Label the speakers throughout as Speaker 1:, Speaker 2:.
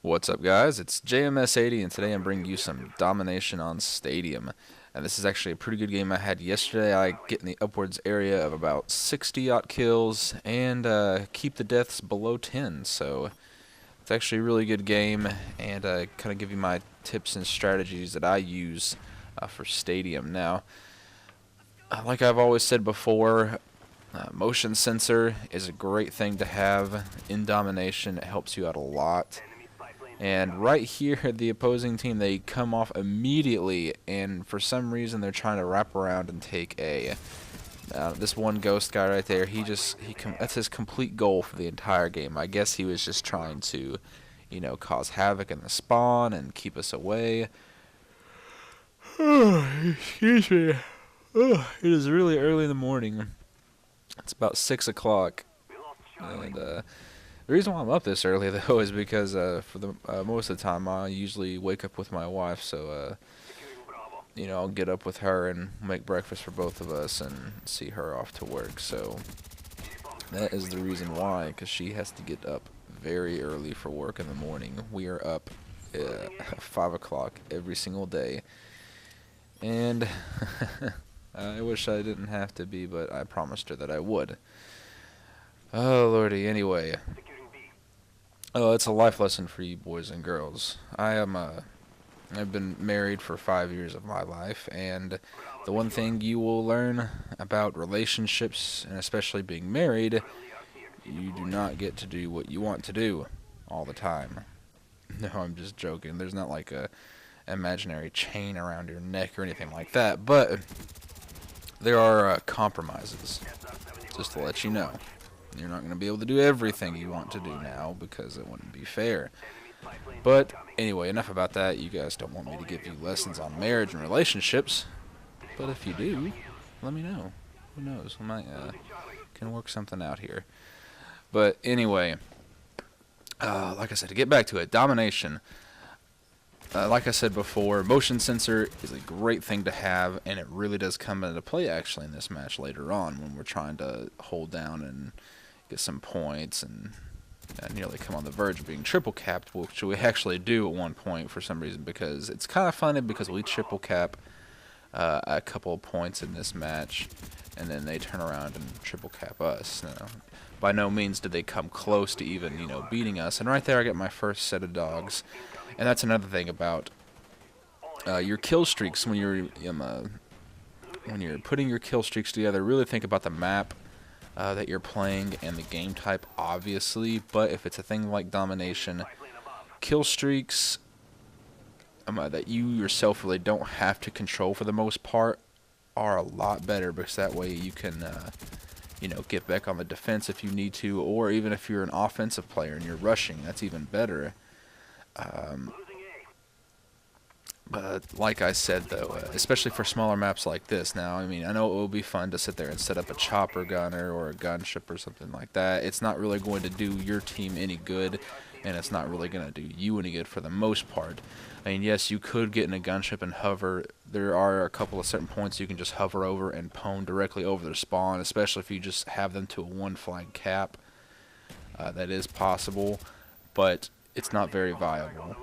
Speaker 1: What's up, guys? It's JMS80, and today I'm bringing you some Domination on Stadium. And this is actually a pretty good game I had yesterday. I get in the upwards area of about 60 odd kills and keep the deaths below 10. So it's actually a really good game, and kind of give you my tips and strategies that I use for Stadium. Now, like I've always said before, motion sensor is a great thing to have in Domination. It helps you out a lot. And right here, the opposing team, they come off immediately, and for some reason they're trying to wrap around and take A. This one ghost guy right there, that's his complete goal for the entire game. I guess he was just trying to, cause havoc in the spawn and keep us away. Excuse me. It is really early in the morning. It's about 6 o'clock, and the reason why I'm up this early, though, is because for the most of the time I usually wake up with my wife, so I'll get up with her and make breakfast for both of us and see her off to work. So that is the reason why, because she has to get up very early for work in the morning. We are up at 5 o'clock every single day, and I wish I didn't have to be, but I promised her that I would. Oh, lordy, anyway. Oh, it's a life lesson for you boys and girls. I've been married for 5 years of my life, and the one thing you will learn about relationships, and especially being married, you do not get to do what you want to do all the time. No, I'm just joking. There's not like a imaginary chain around your neck or anything like that, but there are compromises, just to let you know. You're not going to be able to do everything you want to do now because it wouldn't be fair. But anyway, enough about that. You guys don't want me to give you lessons on marriage and relationships. But if you do, let me know. Who knows? We might can work something out here. But anyway, like I said, to get back to it, Domination. Like I said before, motion sensor is a great thing to have, and it really does come into play actually in this match later on when we're trying to hold down and get some points and nearly come on the verge of being triple capped, which we actually do at one point for some reason, because it's kind of funny because we triple cap a couple of points in this match, and then they turn around and triple cap us. By no means did they come close to even beating us, and right there I get my first set of dogs. And that's another thing about your kill streaks when you're putting your kill streaks together. Really think about the map that you're playing and the game type, obviously. But if it's a thing like Domination, kill streaks that you yourself really don't have to control for the most part are a lot better, because that way you can get back on the defense if you need to, or even if you're an offensive player and you're rushing, that's even better. But like I said, though, especially for smaller maps like this, now, I mean, I know it will be fun to sit there and set up a chopper gunner or a gunship or something like that. It's not really going to do your team any good, and it's not really going to do you any good for the most part. I mean, yes, you could get in a gunship and hover. There are a couple of certain points you can just hover over and pwn directly over their spawn, especially if you just have them to a one flag cap. That is possible, but it's not very viable.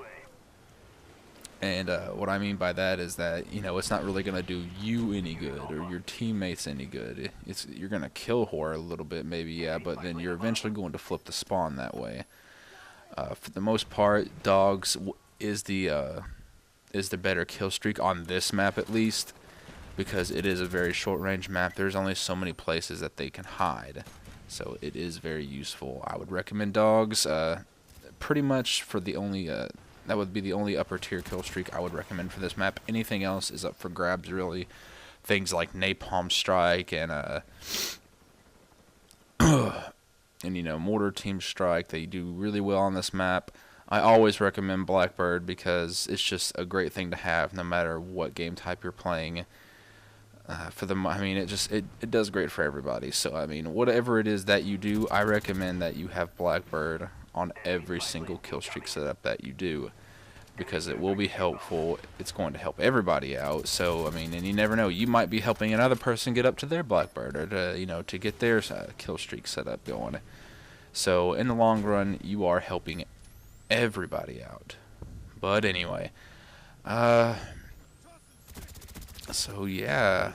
Speaker 1: And what I mean by that is that, it's not really going to do you any good or your teammates any good. You're going to kill horror a little bit, maybe, yeah, but then you're eventually going to flip the spawn that way. For the most part, dogs is the better kill streak on this map, at least, because it is a very short range map. There's only so many places that they can hide, so it is very useful. I would recommend dogs pretty much for the only that would be the only upper tier kill streak I would recommend for this map. Anything else is up for grabs, really. Things like Napalm Strike and Mortar Team Strike, they do really well on this map. I always recommend Blackbird because it's just a great thing to have no matter what game type you're playing. It does great for everybody. So I mean, whatever it is that you do, I recommend that you have Blackbird on every single kill streak setup that you do, because it will be helpful. It's going to help everybody out. So I mean, and you never know, you might be helping another person get up to their Blackbird, or to get their kill streak set up going. So in the long run, you are helping everybody out. But anyway, uh, so yeah,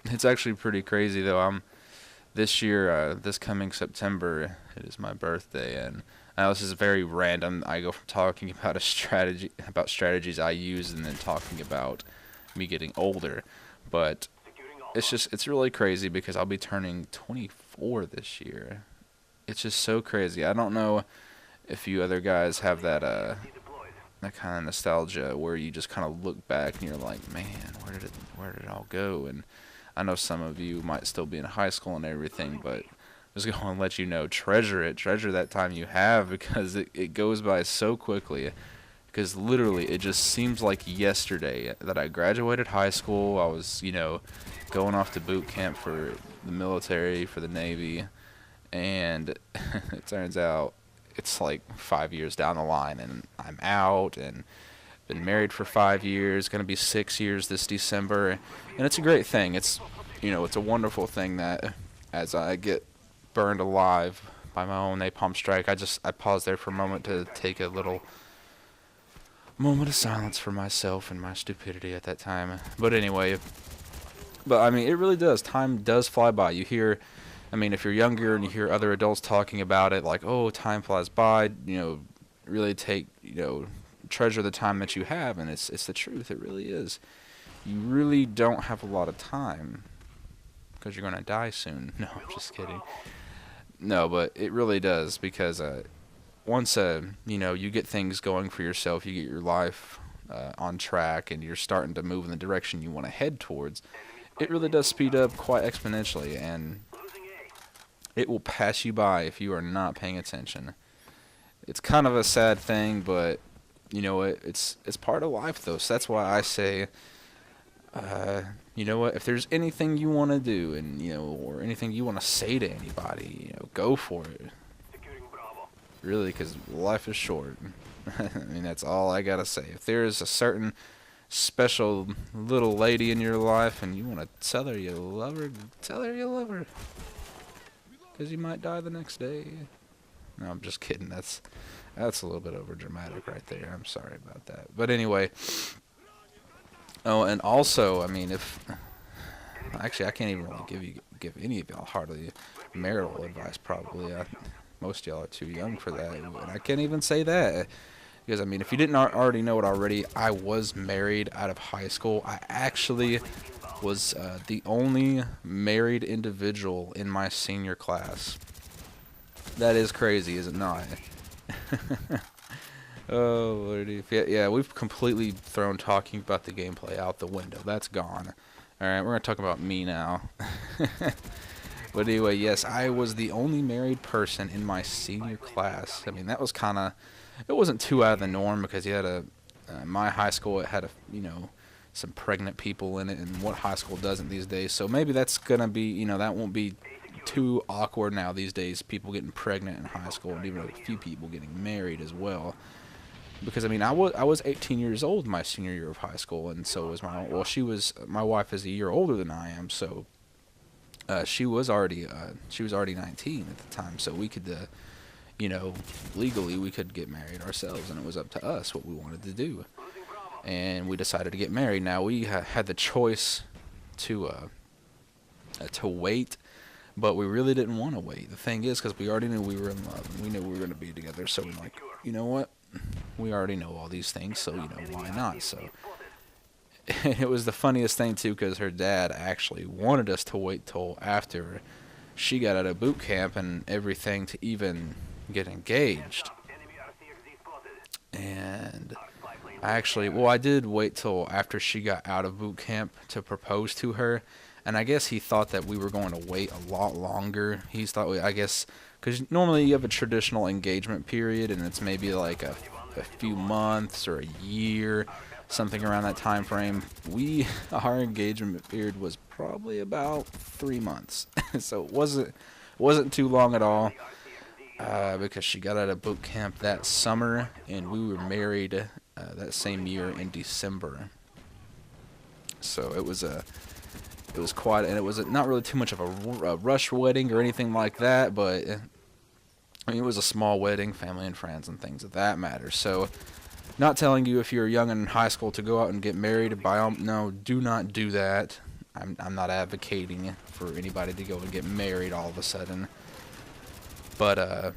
Speaker 1: it's actually pretty crazy though. This year, this coming September, it is my birthday, and now this is very random. I go from talking about about strategies I use, and then talking about me getting older. But it's really crazy because I'll be turning 24 this year. It's just so crazy. I don't know if you other guys have that kind of nostalgia where you just kind of look back and you're like, man, where did it all go? And I know some of you might still be in high school and everything, but just going to let you know, treasure that time you have, because it goes by so quickly. Because literally, it just seems like yesterday that I graduated high school. I was, going off to boot camp for the military, for the Navy, and it turns out it's like 5 years down the line, and I'm out, and been married for 5 years, gonna be 6 years this December, and it's a great thing. It's a wonderful thing that as I get burned alive by my own napalm strike, I pause there for a moment to take a little moment of silence for myself and my stupidity at that time. But anyway, I mean, it really does. Time does fly by. If you're younger and you hear other adults talking about it, like, oh, time flies by, really treasure the time that you have, and it's the truth. It really is. You really don't have a lot of time because you're going to die soon. No, I'm just kidding. No, but it really does, because once you get things going for yourself, you get your life on track, and you're starting to move in the direction you want to head towards, it really does speed up quite exponentially, and it will pass you by if you are not paying attention. It's kind of a sad thing, but it's part of life though. So that's why I say, if there's anything you want to do, and or anything you want to say to anybody, go for it. Really, because life is short. I mean, that's all I gotta say. If there is a certain special little lady in your life and you want to tell her you love her, tell her you love her. Because you might die the next day. No, I'm just kidding. That's a little bit over dramatic right there. I'm sorry about that. But anyway. Oh, and also, I mean, actually, I can't even really give any of y'all hardly marital advice. Probably, most of y'all are too young for that, and I can't even say that. Because, I mean, if you didn't already know it already, I was married out of high school. I actually was the only married individual in my senior class. That is crazy, is it not? Oh, Lordy. Yeah, we've completely thrown talking about the gameplay out the window. That's gone. Alright, we're going to talk about me now. But anyway, yes, I was the only married person in my senior class. I mean, that was kind of... It wasn't too out of the norm, because you had my high school, it had some pregnant people in it, and what high school doesn't these days? So maybe that's going to be, that won't be too awkward now these days, people getting pregnant in high school, and even a few people getting married as well. Because, I mean, I was 18 years old my senior year of high school, and so was my wife is a year older than I am, so she was already 19 at the time, so we could, legally we could get married ourselves, and it was up to us what we wanted to do. And we decided to get married. Now, we had the choice to wait, but we really didn't want to wait. The thing is, because we already knew we were in love, and we knew we were going to be together, so we're like, you know what? We already know all these things, so, why not? So, it was the funniest thing, too, because her dad actually wanted us to wait till after she got out of boot camp and everything to even get engaged. And I did wait till after she got out of boot camp to propose to her, and I guess he thought that we were going to wait a lot longer. Because normally you have a traditional engagement period, and it's maybe like a few months or a year, something around that time frame. Our engagement period was probably about 3 months, so it wasn't too long at all. Because she got out of boot camp that summer, and we were married that same year in December. So it was quite, and it was not really too much of a rush wedding or anything like that, but I mean, it was a small wedding, family and friends and things of that matter. So, not telling you if you're young and in high school to go out and get married. No, do not do that. I'm not advocating for anybody to go and get married all of a sudden. But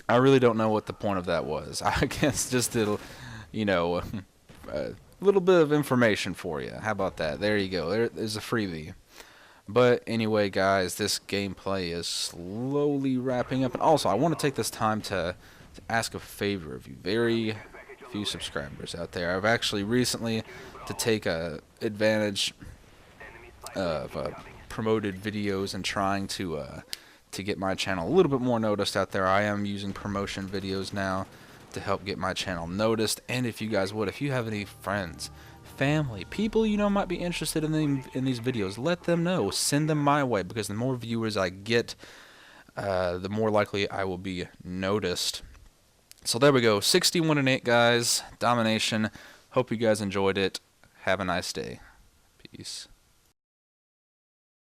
Speaker 1: I really don't know what the point of that was. I guess just to, you know, a little bit of information for you. How about that? There you go. There's a freebie. But anyway, guys, this gameplay is slowly wrapping up. And also, I want to take this time to ask a favor of you. Very few subscribers out there. I've actually recently, to take advantage of promoted videos and trying to get my channel a little bit more noticed out there, I am using promotion videos now to help get my channel noticed. And if you guys would, if you have any friends, family, people you know might be interested in these videos, let them know. Send them my way, because the more viewers I get, the more likely I will be noticed. So there we go, 61-8, guys. Domination. Hope you guys enjoyed it. Have a nice day. Peace.